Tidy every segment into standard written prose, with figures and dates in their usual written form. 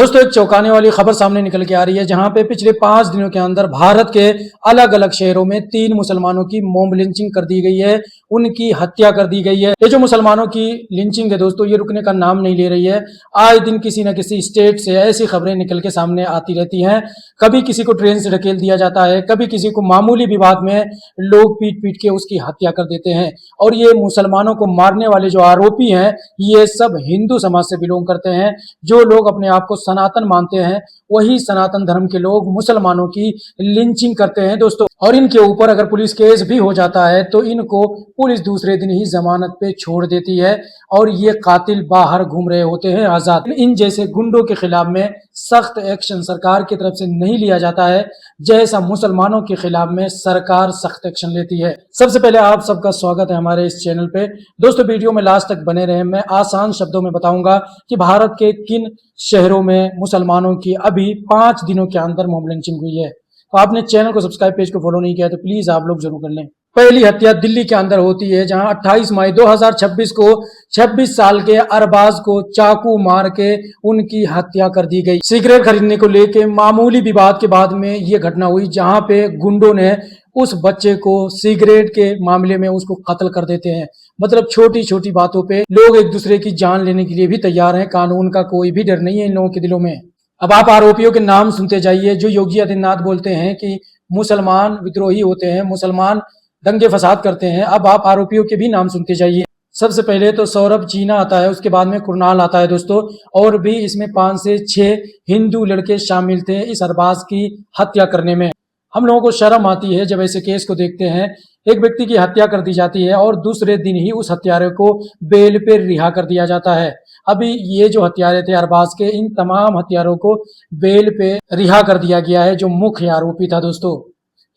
दोस्तों, एक चौंकाने वाली खबर सामने निकल के आ रही है, जहां पे पिछले 5 दिनों के अंदर भारत के अलग अलग शहरों में 3 मुसलमानों की मॉब लिंचिंग कर दी गई है, उनकी हत्या कर दी गई है। ये जो मुसलमानों की लिंचिंग है दोस्तों, ये रुकने का नाम नहीं ले रही है। आए दिन किसी न किसी स्टेट से ऐसी खबरें निकल के सामने आती रहती हैं। कभी किसी को ट्रेन से ढकेल दिया जाता है, कभी किसी को मामूली विवाद में लोग पीट पीट के उसकी हत्या कर देते हैं। और ये मुसलमानों को मारने वाले जो आरोपी हैं, ये सब हिंदू समाज से बिलोंग करते हैं। जो लोग अपने आप को सनातन मानते हैं, वही सनातन धर्म के लोग मुसलमानों की लिंचिंग करते हैं दोस्तों। और इनके ऊपर अगर पुलिस केस भी हो जाता है तो इनको पुलिस दूसरे दिन ही जमानत पे छोड़ देती है और ये कातिल बाहर घूम रहे होते हैं आजाद। इन जैसे गुंडों के खिलाफ में सख्त एक्शन सरकार की तरफ से नहीं लिया जाता है, जैसा मुसलमानों के खिलाफ में सरकार सख्त एक्शन लेती है। सबसे पहले आप सबका स्वागत है हमारे इस चैनल पे। दोस्तों, वीडियो में लास्ट तक बने रहे। मैं आसान शब्दों में बताऊंगा कि भारत के किन शहरों में मुसलमानों की अभी 5 दिनों के अंदर मॉब लिंचिंग हुई है। तो आपने चैनल को सब्सक्राइब, पेज को फॉलो नहीं किया तो प्लीज आप लोग जरूर कर लें। पहली हत्या दिल्ली के अंदर होती है, जहां 28 मई 2026 को 26 साल के अरबाज को चाकू मार के उनकी हत्या कर दी गई। सिगरेट खरीदने को लेके मामूली विवाद के बाद में ये घटना हुई, जहां पे गुंडों ने उस बच्चे को सिगरेट के मामले में उसको कत्ल कर देते हैं। मतलब छोटी छोटी बातों पे लोग एक दूसरे की जान लेने के लिए भी तैयार हैं। कानून का कोई भी डर नहीं है इन लोगों के दिलों में। अब आप आरोपियों के नाम सुनते जाइए। जो योगी आदित्यनाथ बोलते हैं कि मुसलमान विद्रोही होते हैं, मुसलमान दंगे फसाद करते हैं, अब आप आरोपियों के भी नाम सुनते जाइए। सबसे पहले तो सौरभ जीना आता है, उसके बाद में कुरनाल आता है दोस्तों। और भी इसमें 5 से 6 हिंदू लड़के शामिल थे इस अरबाज की हत्या करने में। हम लोगों को शर्म आती है जब ऐसे केस को देखते हैं। एक व्यक्ति की हत्या कर दी जाती है और दूसरे दिन ही उस हत्यारे को बेल पे रिहा कर दिया जाता है। अभी ये जो हत्यारे थे अरबाज के, इन तमाम हत्यारों को बेल पे रिहा कर दिया गया है, जो मुख्य आरोपी था दोस्तों।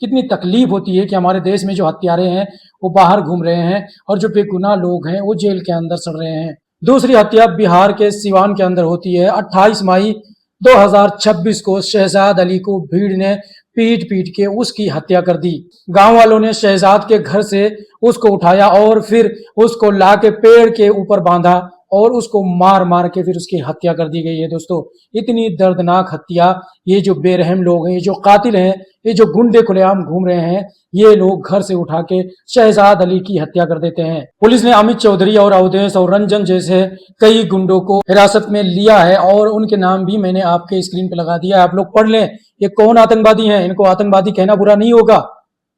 कितनी तकलीफ होती है कि हमारे देश में जो हत्यारे हैं वो बाहर घूम रहे हैं और जो बेगुनाह लोग हैं वो जेल के अंदर सड़ रहे हैं। दूसरी हत्या बिहार के सिवान के अंदर होती है। 28 मई 2026 को शहजाद अली को भीड़ ने पीट पीट के उसकी हत्या कर दी। गांव वालों ने शहजाद के घर से उसको उठाया और फिर उसको ला के पेड़ के ऊपर बांधा और उसको मार मार के फिर उसकी हत्या कर दी गई है दोस्तों। इतनी दर्दनाक हत्या। ये जो बेरहम लोग हैं, ये जो कातिल हैं, ये जो गुंडे खुलेआम घूम रहे हैं, ये लोग घर से उठा के शहजाद अली की हत्या कर देते हैं। पुलिस ने अमित चौधरी और अवधेश और रंजन जैसे कई गुंडों को हिरासत में लिया है और उनके नाम भी मैंने आपके स्क्रीन पे लगा दिया है, आप लोग पढ़ लें। ये कौन आतंकवादी हैं? इनको आतंकवादी कहना बुरा नहीं होगा,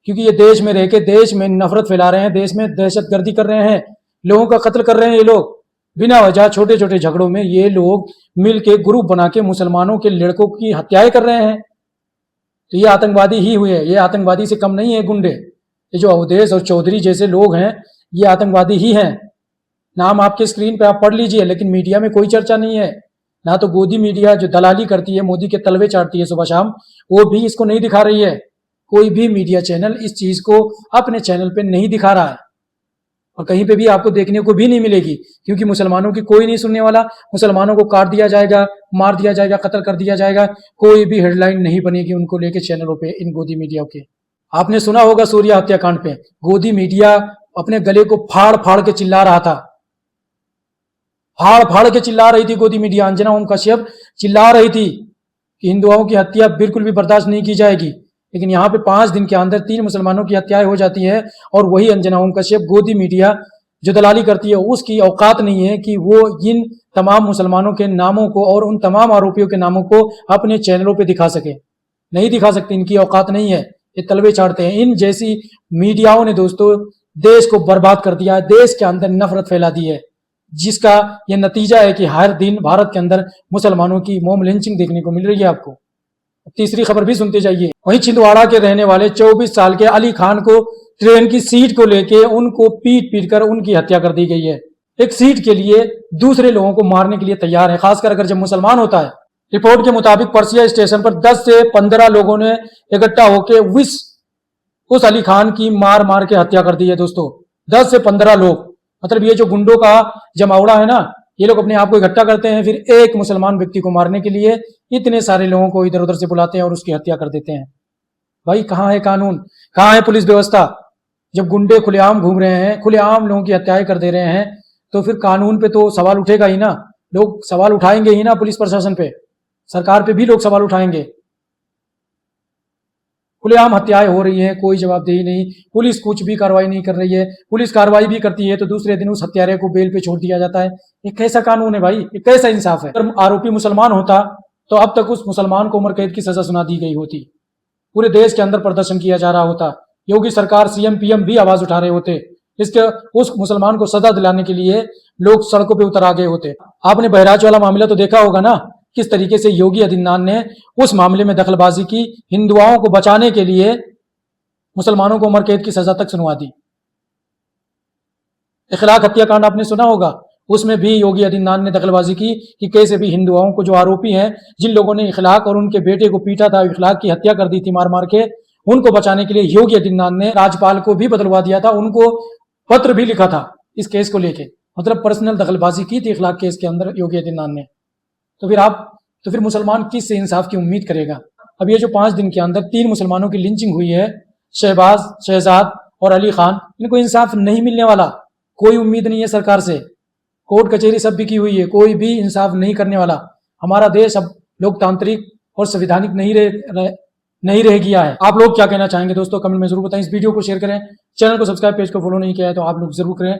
क्योंकि ये देश में रह के देश में नफरत फैला रहे हैं, देश में दहशतगर्दी कर रहे हैं, लोगों का कत्ल कर रहे हैं। ये लोग बिना वजह छोटे छोटे झगड़ों में ये लोग मिलके ग्रुप बना के मुसलमानों के लड़कों की हत्याएं कर रहे हैं। तो ये आतंकवादी ही हुए, ये आतंकवादी से कम नहीं है गुंडे। ये जो अवधेश और चौधरी जैसे लोग हैं, ये आतंकवादी ही हैं। नाम आपके स्क्रीन पे आप पढ़ लीजिए, लेकिन मीडिया में कोई चर्चा नहीं है। ना तो गोदी मीडिया जो दलाली करती है, मोदी के तलवे चाटती है सुबह शाम, वो भी इसको नहीं दिखा रही है। कोई भी मीडिया चैनल इस चीज को अपने चैनल पे नहीं दिखा रहा है और कहीं पे भी आपको देखने को भी नहीं मिलेगी, क्योंकि मुसलमानों की कोई नहीं सुनने वाला। मुसलमानों को काट दिया जाएगा, मार दिया जाएगा, कत्ल कर दिया जाएगा। कोई भी हेडलाइन नहीं बनेगी उनको लेके चैनलों पे, इन गोदी मीडिया के। आपने सुना होगा सूर्या हत्याकांड पे गोदी मीडिया अपने गले को फाड़ फाड़ के चिल्ला रहा था, फाड़ फाड़ के चिल्ला रही थी गोदी मीडिया। अंजना ओम कश्यप चिल्ला रही थी कि हिंदुओं की हत्या बिल्कुल भी बर्दाश्त नहीं की जाएगी। लेकिन यहाँ पे 5 दिन के अंदर 3 मुसलमानों की हत्याएं हो जाती है और वही अंजना ओम कश्यप गोदी मीडिया जो दलाली करती है, उसकी औकात नहीं है कि वो इन तमाम मुसलमानों के नामों को और उन तमाम आरोपियों के नामों को अपने चैनलों पे दिखा सके। नहीं दिखा सकती, इनकी औकात नहीं है, ये तलवे चाटते हैं। इन जैसी मीडियाओं ने दोस्तों देश को बर्बाद कर दिया है, देश के अंदर नफरत फैला दी है, जिसका यह नतीजा है कि हर दिन भारत के अंदर मुसलमानों की मॉब लिंचिंग देखने को मिल रही है आपको। तीसरी खबर भी सुनते जाइए। वहीं छिंदवाड़ा के रहने वाले 24 साल के अली खान को ट्रेन की सीट को लेके उनको पीट पीट कर उनकी हत्या कर दी गई है। एक सीट के लिए दूसरे लोगों को मारने के लिए तैयार है, खासकर अगर जब मुसलमान होता है। रिपोर्ट के मुताबिक परसिया स्टेशन पर 10 से 15 लोगों ने इकट्ठा होकर उस अली खान की मार मार के हत्या कर दी है दोस्तों। 10 से 15 लोग, मतलब ये जो गुंडों का जमावड़ा है ना, ये लोग अपने आप को इकट्ठा करते हैं, फिर एक मुसलमान व्यक्ति को मारने के लिए इतने सारे लोगों को इधर उधर से बुलाते हैं और उसकी हत्या कर देते हैं। भाई कहाँ है कानून, कहाँ है पुलिस व्यवस्था? जब गुंडे खुलेआम घूम रहे हैं, खुलेआम लोगों की हत्याएं कर दे रहे हैं, तो फिर कानून पे तो सवाल उठेगा ही ना। लोग सवाल उठाएंगे ही ना पुलिस प्रशासन पे। सरकार पे भी लोग सवाल उठाएंगे। खुलेआम हत्याएं हो रही हैं, कोई जवाबदेही नहीं, पुलिस कुछ भी कार्रवाई नहीं कर रही है, पुलिस कार्रवाई भी करती है तो दूसरे दिन उस हत्यारे को बेल पे छोड़ दिया जाता है। ये कैसा कानून है भाई, ये कैसा इंसाफ है? अगर आरोपी मुसलमान होता तो अब तक उस मुसलमान को उम्र कैद की सजा सुना दी गई होती, पूरे देश के अंदर प्रदर्शन किया जा रहा होता, योगी सरकार, सीएम, पीएम भी आवाज उठा रहे होते, इसके उस मुसलमान को सजा दिलाने के लिए लोग सड़कों पे उतर आ गए होते। आपने बहराइच वाला मामला तो देखा होगा ना, किस तरीके से योगी आदित्यनाथ ने उस मामले में दखलबाजी की, हिंदुओं को बचाने के लिए मुसलमानों को उम्र कैद की सजा तक सुनवा दी। इखलाक हत्याकांड आपने सुना होगा, उसमें भी योगी आदित्यनाथ ने दखलबाजी की कि कैसे भी हिंदुओं को, जो आरोपी हैं, जिन लोगों ने इखलाक और उनके बेटे को पीटा था, इखलाक की हत्या कर दी थी मार मार के, उनको बचाने के लिए योगी आदित्यनाथ ने राज्यपाल को भी बदलवा दिया था, उनको पत्र भी लिखा था इस केस को लेके। मतलब पर्सनल दखलबाजी की थी इखलाक केस के अंदर योगी आदित्यनाथ ने। तो फिर मुसलमान किस से इंसाफ की उम्मीद करेगा? अब ये जो 5 दिन के अंदर 3 मुसलमानों की लिंचिंग हुई है, शहबाज, शहजाद और अली खान, इनको इंसाफ नहीं मिलने वाला, कोई उम्मीद नहीं है सरकार से। कोर्ट कचहरी सब भी की हुई है, कोई भी इंसाफ नहीं करने वाला। हमारा देश अब लोकतांत्रिक और संवैधानिक नहीं रह गया है। आप लोग क्या कहना चाहेंगे दोस्तों, कमेंट में जरूर बताएं। इस वीडियो को शेयर करें, चैनल को सब्सक्राइब, पेज को फॉलो नहीं किया है तो आप लोग जरूर करें।